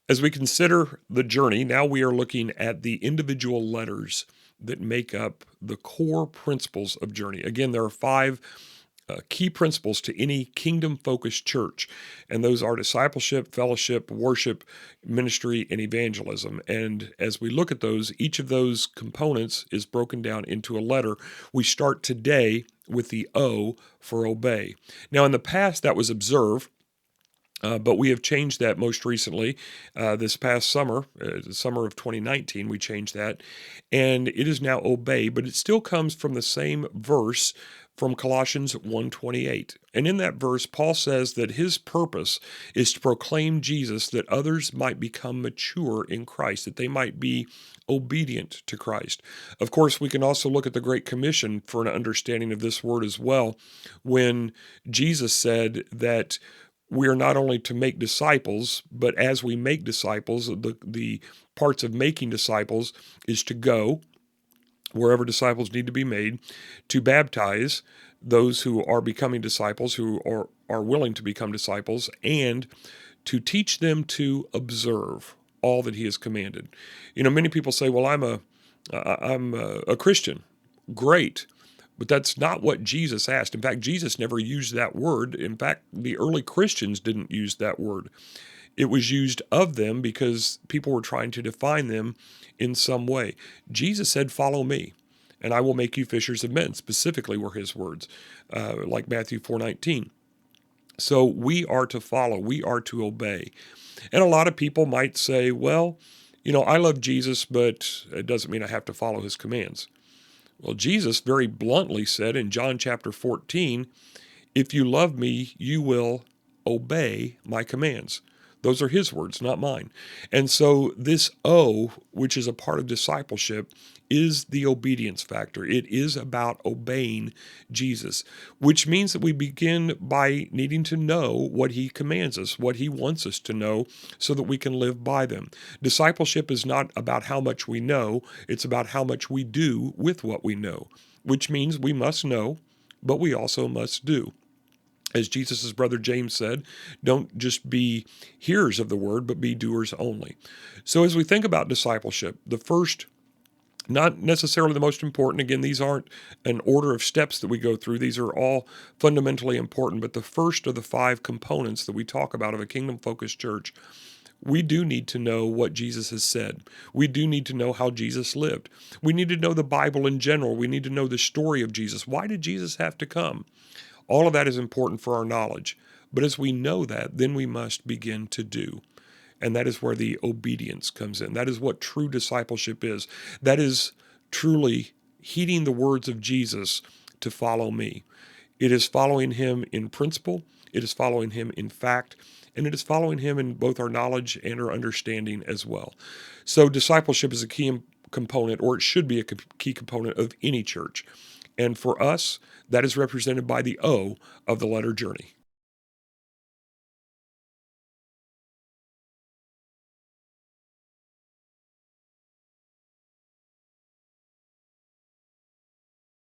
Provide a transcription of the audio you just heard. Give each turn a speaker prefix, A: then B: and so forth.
A: As we consider the journey, now we are looking at the individual letters that make up the core principles of journey. Again, there are five key principles to any kingdom-focused church, and those are discipleship, fellowship, worship, ministry, and evangelism. And as we look at those, each of those components is broken down into a letter. We start today with the O for obey. Now, in the past, that was observe. But we have changed that most recently. This past summer, the summer of 2019, we changed that. And it is now obey, but it still comes from the same verse from Colossians 1:28. And in that verse, Paul says that his purpose is to proclaim Jesus, that others might become mature in Christ, that they might be obedient to Christ. Of course, we can also look at the Great Commission for an understanding of this word as well, when Jesus said that we are not only to make disciples, but as we make disciples, the parts of making disciples is to go wherever disciples need to be made, to baptize those who are becoming disciples, who are willing to become disciples, and to teach them to observe all that he has commanded. Many people say, well, I'm a Christian. Great. But that's not what Jesus asked. In fact, Jesus never used that word. In fact, the early Christians didn't use that word. It was used of them because people were trying to define them in some way. Jesus said, follow me, and I will make you fishers of men, specifically were his words, like Matthew 4:19. So we are to follow. We are to obey. And a lot of people might say, well, I love Jesus, but it doesn't mean I have to follow his commands. Well, Jesus very bluntly said in John chapter 14, if you love me, you will obey my commands. Those are his words, not mine. And so this O, which is a part of discipleship, is the obedience factor. It is about obeying Jesus, which means that we begin by needing to know what he commands us, what he wants us to know, so that we can live by them. Discipleship is not about how much we know, it's about how much we do with what we know, which means we must know, but we also must do. As Jesus' brother James said, don't just be hearers of the word, but be doers only. So as we think about discipleship, the first, not necessarily the most important, again, these aren't an order of steps that we go through. These are all fundamentally important, but the first of the five components that we talk about of a kingdom-focused church, we do need to know what Jesus has said. We do need to know how Jesus lived. We need to know the Bible in general. We need to know the story of Jesus. Why did Jesus have to come? All of that is important for our knowledge. But as we know that, then we must begin to do. And that is where the obedience comes in. That is what true discipleship is. That is truly heeding the words of Jesus to follow me. It is following him in principle, it is following him in fact, and it is following him in both our knowledge and our understanding as well. So discipleship is a key component, or it should be a key component of any church. And for us, that is represented by the O of the letter journey.